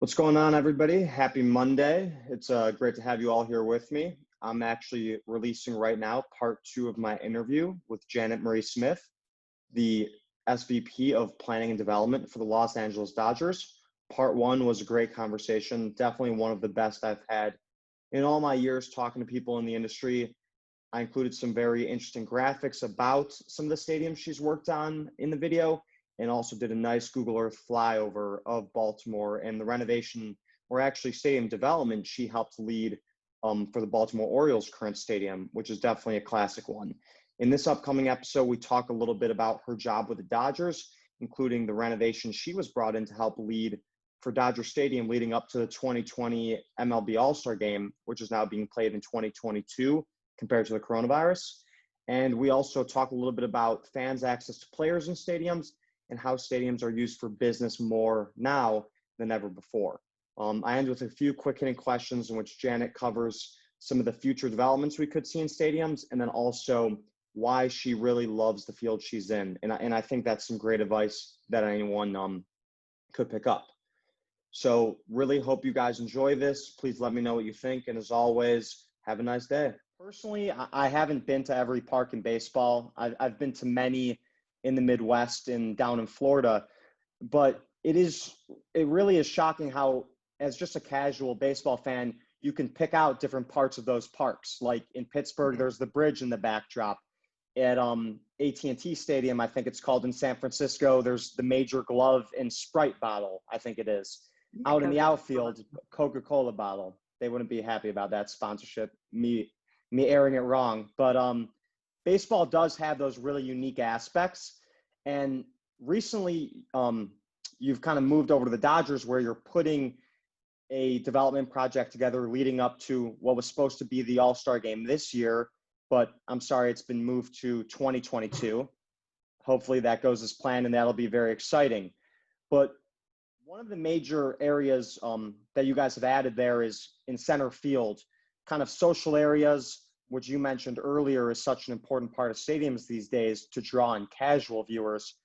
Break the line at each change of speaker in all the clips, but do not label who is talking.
What's going on, everybody? Happy Monday. It's great to have you all here with me. I'm actually releasing right now part two of my interview with Janet Marie Smith, the SVP of Planning and Development for the Los Angeles Dodgers. Part one was a great conversation, definitely one of the best I've had in all my years talking to people in the industry. I included some very interesting graphics about some of the stadiums she's worked on in the video, and also did a nice Google Earth flyover of Baltimore and the renovation, or actually stadium development, she helped lead for the Baltimore Orioles' current stadium, which is definitely a classic one. In this upcoming episode, we talk a little bit about her job with the Dodgers, including the renovation she was brought in to help lead for Dodger Stadium leading up to the 2020 MLB All-Star Game, which is now being played in 2022 compared to the coronavirus. And we also talk a little bit about fans' access to players in stadiums and how stadiums are used for business more now than ever before. I end with a few quick hitting questions in which Janet covers some of the future developments we could see in stadiums, and then also why she really loves the field she's in. And I think that's some great advice that anyone could pick up. So really hope you guys enjoy this. Please let me know what you think. And as always, have a nice day. Personally, I haven't been to every park in baseball. I've been to many in the Midwest and down in Florida, but it really is shocking how, as just a casual baseball fan, you can pick out different parts of those parks. Like in Pittsburgh, there's the bridge in the backdrop. At AT&T Stadium, I think it's called, in San Francisco, there's the Major Glove and Sprite bottle, I think it is. Out in the outfield, Coca-Cola bottle. They wouldn't be happy about that sponsorship, me airing it wrong. But baseball does have those really unique aspects. And recently, you've kind of moved over to the Dodgers, where you're putting a development project together leading up to what was supposed to be the All-Star Game this year. But I'm sorry, it's been moved to 2022. Hopefully that goes as planned, and that'll be very exciting. But one of the major areas that you guys have added there is in center field, kind of social areas, which you mentioned earlier is such an important part of stadiums these days to draw in casual viewers.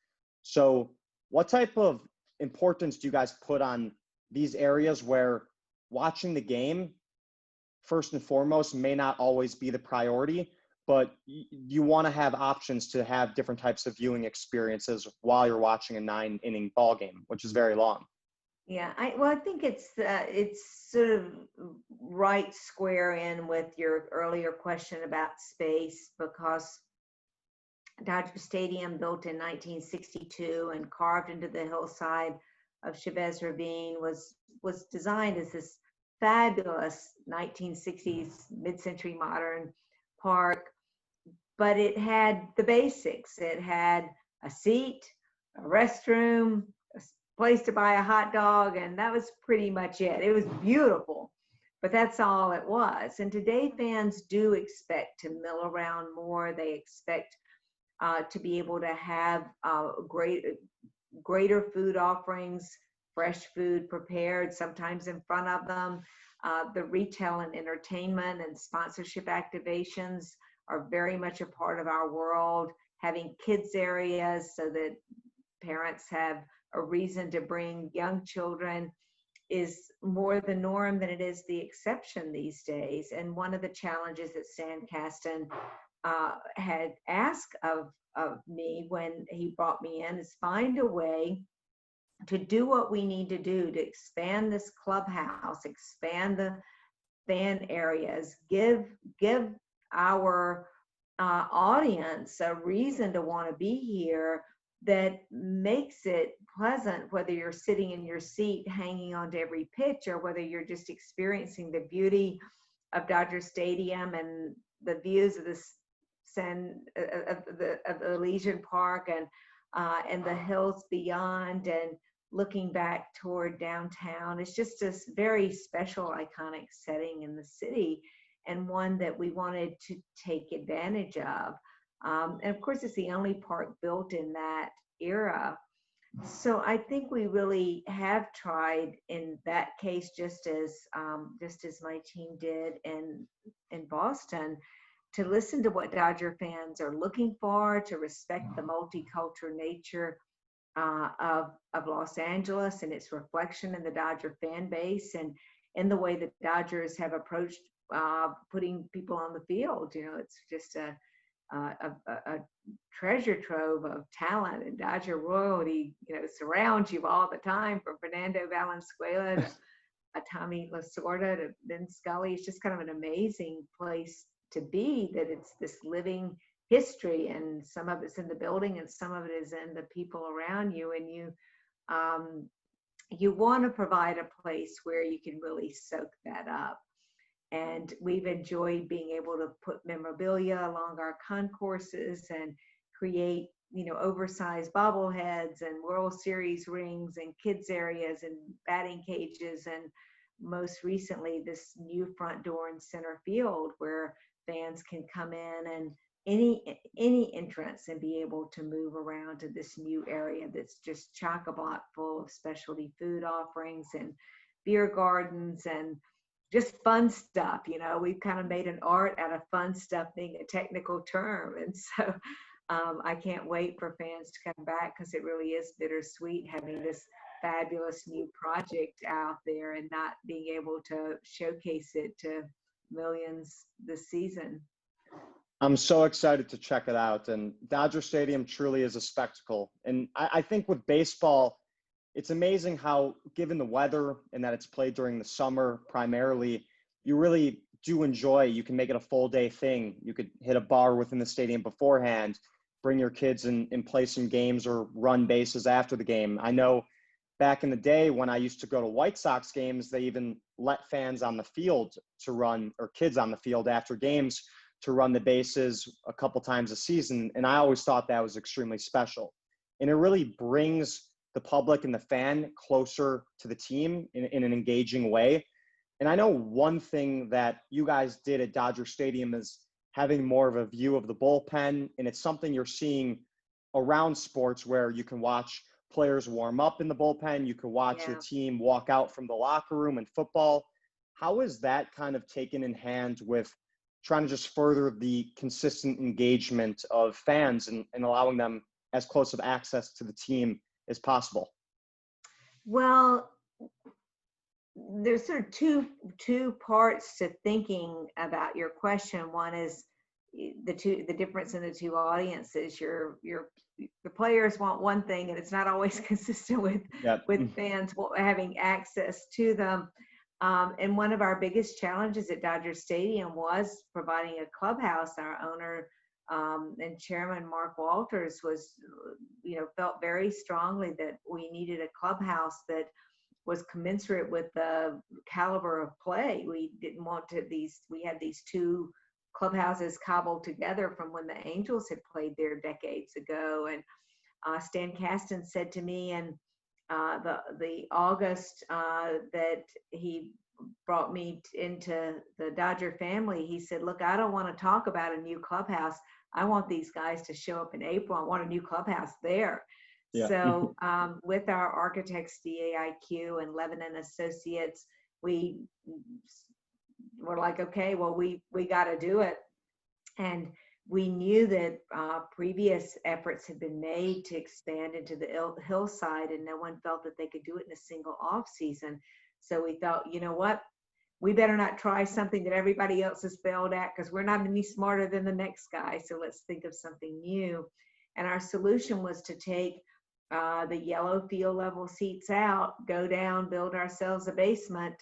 So what type of importance do you guys put on these areas where watching the game, first and foremost, may not always be the priority, but you want to have options to have different types of viewing experiences while you're watching a 9-inning ball game, which is very long?
Yeah, I think it's sort of right square in with your earlier question about space, because Dodger Stadium, built in 1962 and carved into the hillside of Chavez Ravine, was designed as this fabulous 1960s mid-century modern park, but it had the basics. It had a seat, a restroom, place to buy a hot dog, and that was pretty much it. It was beautiful, but that's all it was. And today fans do expect to mill around more. They expect to be able to have greater food offerings, fresh food prepared, sometimes in front of them. The retail and entertainment and sponsorship activations are very much a part of our world. Having kids areas so that parents have a reason to bring young children is more the norm than it is the exception these days. And one of the challenges that Stan Kasten had asked of me when he brought me in is find a way to do what we need to do to expand this clubhouse, expand the fan areas, give our audience a reason to want to be here, that makes it pleasant, whether you're sitting in your seat hanging onto every pitch, or whether you're just experiencing the beauty of Dodger Stadium and the views of the Elysian Park and the hills beyond, and looking back toward downtown. It's just a very special, iconic setting in the city, and one that we wanted to take advantage of. And of course, it's the only park built in that era. So I think we really have tried in that case, just as my team did in Boston, to listen to what Dodger fans are looking for, to respect the multicultural nature of Los Angeles and its reflection in the Dodger fan base and in the way the Dodgers have approached putting people on the field. It's just a treasure trove of talent, and Dodger royalty, surrounds you all the time, from Fernando Valenzuela to Tommy Lasorda to Vin Scully. It's just kind of an amazing place to be, that it's this living history, and some of it's in the building and some of it is in the people around you. And you want to provide a place where you can really soak that up. And we've enjoyed being able to put memorabilia along our concourses and create, oversized bobbleheads and World Series rings and kids areas and batting cages. And most recently, this new front door in center field where fans can come in and any entrance and be able to move around to this new area that's just chock-a-block full of specialty food offerings and beer gardens and just fun stuff. We've kind of made an art out of fun stuff being a technical term. And so I can't wait for fans to come back, because it really is bittersweet having this fabulous new project out there and not being able to showcase it to millions this season.
I'm so excited to check it out. And Dodger Stadium truly is a spectacle. And I think with baseball, it's amazing how, given the weather and that it's played during the summer primarily, you really do enjoy. You can make it a full day thing. You could hit a bar within the stadium beforehand, bring your kids and play some games or run bases after the game. I know back in the day when I used to go to White Sox games, they even let fans on the field to run, or kids on the field after games, to run the bases a couple times a season. And I always thought that was extremely special. And it really brings the public and the fan closer to the team in an engaging way. And I know one thing that you guys did at Dodger Stadium is having more of a view of the bullpen. And it's something you're seeing around sports, where you can watch players warm up in the bullpen. You can watch your team walk out from the locker room in football. How is that kind of taken in hand with trying to just further the consistent engagement of fans and allowing them as close of access to the team as possible?
Well, there's sort of two parts to thinking about your question. One is the difference in the two audiences. The players want one thing, and it's not always consistent with fans having access to them. And one of our biggest challenges at Dodger Stadium was providing a clubhouse. Our owner and chairman, Mark Walters, felt very strongly that we needed a clubhouse that was commensurate with the caliber of play. We didn't want we had these two clubhouses cobbled together from when the Angels had played there decades ago. And Stan Kasten said to me in the August that he brought me into the Dodger family, he said, "Look, I don't want to talk about a new clubhouse. I want these guys to show up in April. I want a new clubhouse there." Yeah. So with our architects, DAIQ and Levin and Associates, we were like, okay, well, we got to do it. And we knew that previous efforts had been made to expand into the hillside, and no one felt that they could do it in a single off season. So we thought, you know what? We better not try something that everybody else has failed at, because we're not any smarter than the next guy. So let's think of something new. And our solution was to take the yellow field level seats out, go down, build ourselves a basement,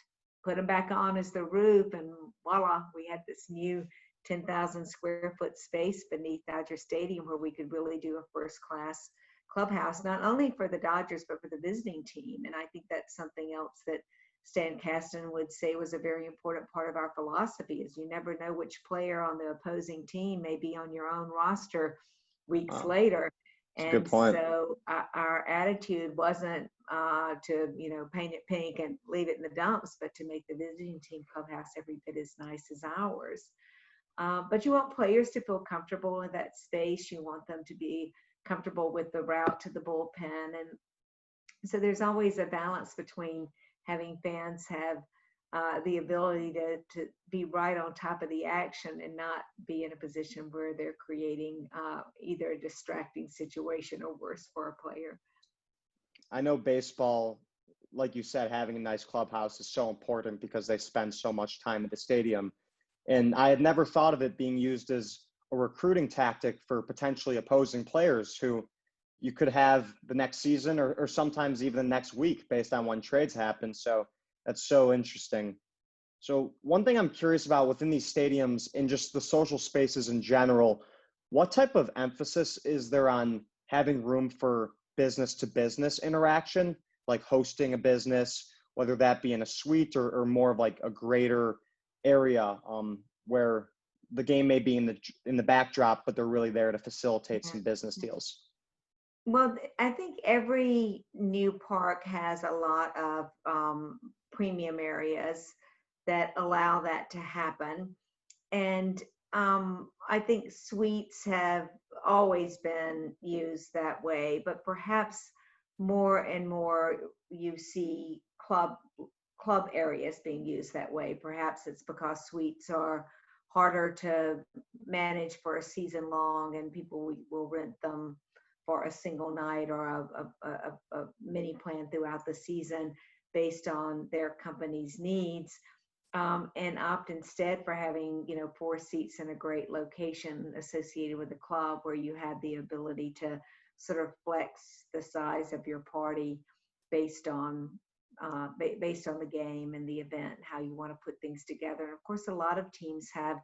put them back on as the roof, and voila, we had this new 10,000 square foot space beneath Dodger Stadium where we could really do a first class clubhouse, not only for the Dodgers, but for the visiting team. And I think that's something else that Stan Kasten would say was a very important part of our philosophy, is you never know which player on the opposing team may be on your own roster weeks later.
That's a good point.
So our attitude wasn't to paint it pink and leave it in the dumps, but to make the visiting team clubhouse every bit as nice as ours. But you want players to feel comfortable in that space. You want them to be comfortable with the route to the bullpen. And so there's always a balance between having fans have the ability to be right on top of the action and not be in a position where they're creating either a distracting situation or worse for a player.
I know baseball, like you said, having a nice clubhouse is so important because they spend so much time at the stadium. And I had never thought of it being used as a recruiting tactic for potentially opposing players who you could have the next season or sometimes even the next week based on when trades happen. So that's so interesting. So one thing I'm curious about within these stadiums and just the social spaces in general, what type of emphasis is there on having room for business to business interaction, like hosting a business, whether that be in a suite or more of like a greater area where the game may be in the backdrop, but they're really there to facilitate
Yeah.
some business deals.
Well, I think every new park has a lot of premium areas that allow that to happen. And I think suites have always been used that way, but perhaps more and more you see club areas being used that way. Perhaps it's because suites are harder to manage for a season long, and people will rent them for a single night or a mini plan throughout the season based on their company's needs, and opt instead for having, you know, 4 seats in a great location associated with the club where you have the ability to sort of flex the size of your party based on based on the game and the event, how you want to put things together. And of course, a lot of teams have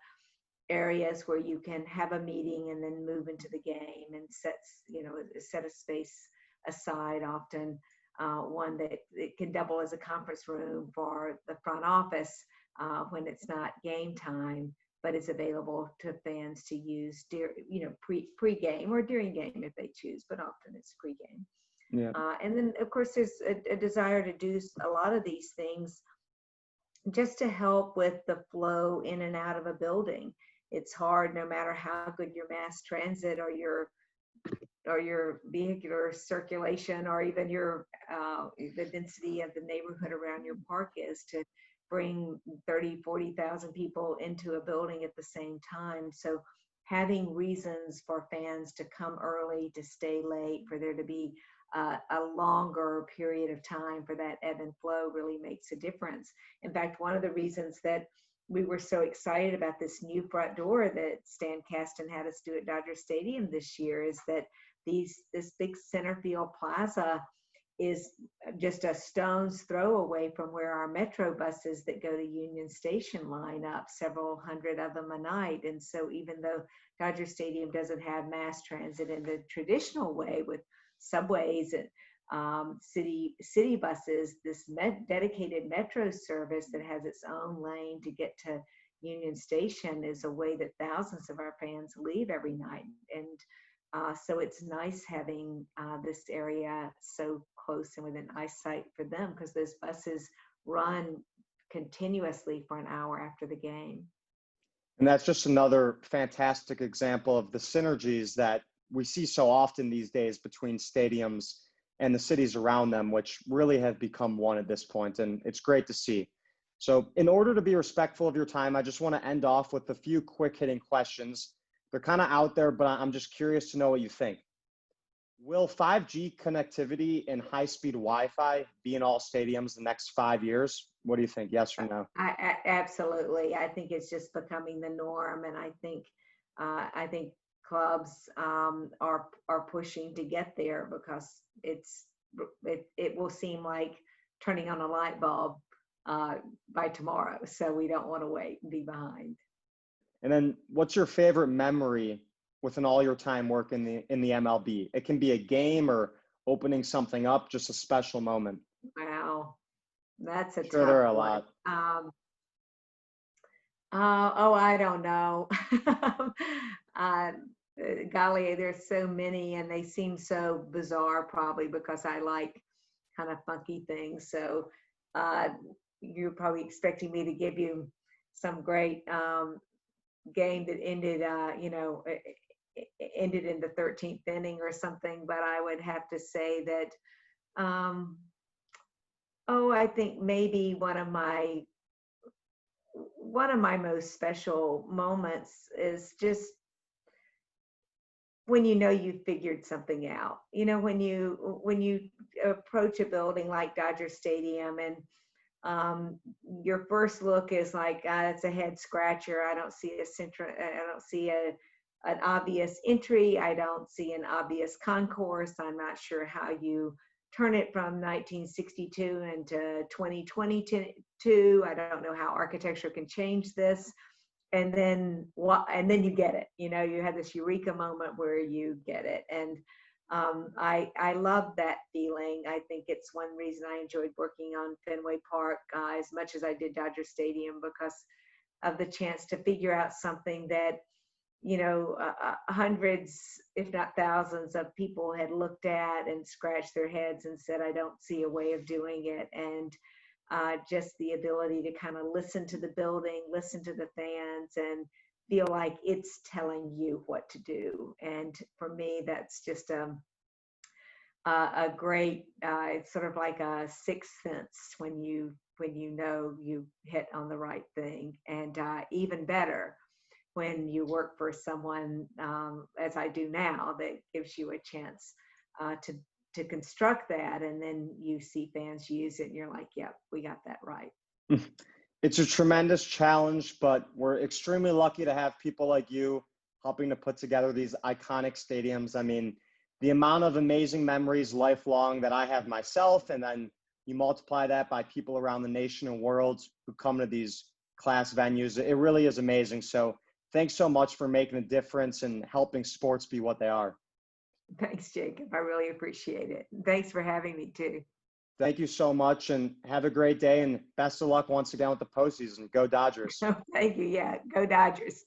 areas where you can have a meeting and then move into the game and set a space aside, often one that it can double as a conference room for the front office when it's not game time, but it's available to fans to use pre-game or during game if they choose, but often it's pre-game.
Yeah.
And then of course there's a desire to do a lot of these things just to help with the flow in and out of a building. It's hard, no matter how good your mass transit or your vehicular circulation or even the density of the neighborhood around your park is, to bring 30,000-40,000 people into a building at the same time. So having reasons for fans to come early, to stay late, for there to be a longer period of time for that ebb and flow really makes a difference. In fact, one of the reasons that we were so excited about this new front door that Stan Kasten had us do at Dodger Stadium this year is that this big center field plaza is just a stone's throw away from where our metro buses that go to Union Station line up, several hundred of them a night. And so even though Dodger Stadium doesn't have mass transit in the traditional way with subways and city buses, this dedicated metro service that has its own lane to get to Union Station is a way that thousands of our fans leave every night. And so it's nice having this area so close and within eyesight for them, because those buses run continuously for an hour after the game.
And that's just another fantastic example of the synergies that we see so often these days between stadiums and the cities around them, which really have become one at this point. And it's great to see. So in order to be respectful of your time, I just want to end off with a few quick hitting questions. They're kind of out there, but I'm just curious to know what you think. Will 5G connectivity and high-speed Wi-Fi be in all stadiums the next 5 years? What do you think? Yes or no?
Absolutely. I think it's just becoming the norm, and I think clubs are pushing to get there, because it will seem like turning on a light bulb by tomorrow. So we don't want to wait and be behind.
And then what's your favorite memory within all your time work in the MLB? It can be a game or opening something up, just a special moment.
Wow, that's a
Sure, there
tough
are a
one.
lot.
Oh, I don't know. uh, Golly, there's so many, and they seem so bizarre, probably because I like kind of funky things. So you're probably expecting me to give you some great game that ended, ended in the 13th inning or something. But I would have to say that, I think maybe one of my most special moments is just when you know you figured something out. You know, when you approach a building like Dodger Stadium and your first look is like, it's a head scratcher. I don't see a center. I don't see an obvious entry. I don't see an obvious concourse. I'm not sure how you turn it from 1962 into 2022. I don't know how architecture can change this. And then what? And then you get it. You know, you have this eureka moment where you get it. And I love that feeling. I think it's one reason I enjoyed working on Fenway Park as much as I did Dodger Stadium, because of the chance to figure out something that, you know, hundreds, if not thousands of people had looked at and scratched their heads and said, I don't see a way of doing it. And just the ability to kind of listen to the building, listen to the fans, and feel like it's telling you what to do. And for me, that's just a great, it's sort of like a sixth sense when you know you hit on the right thing. And even better when you work for someone, as I do now, that gives you a chance to construct that, and then you see fans use it and you're like, yep, we got that right.
It's a tremendous challenge, but we're extremely lucky to have people like you helping to put together these iconic stadiums. I mean, the amount of amazing memories lifelong that I have myself, and then you multiply that by people around the nation and world who come to these class venues, it really is amazing. So thanks so much for making a difference and helping sports be what they are.
Thanks, Jacob. I really appreciate it. Thanks for having me too.
Thank you so much, and have a great day, and best of luck once again with the postseason. Go Dodgers.
Thank you. Yeah, go Dodgers.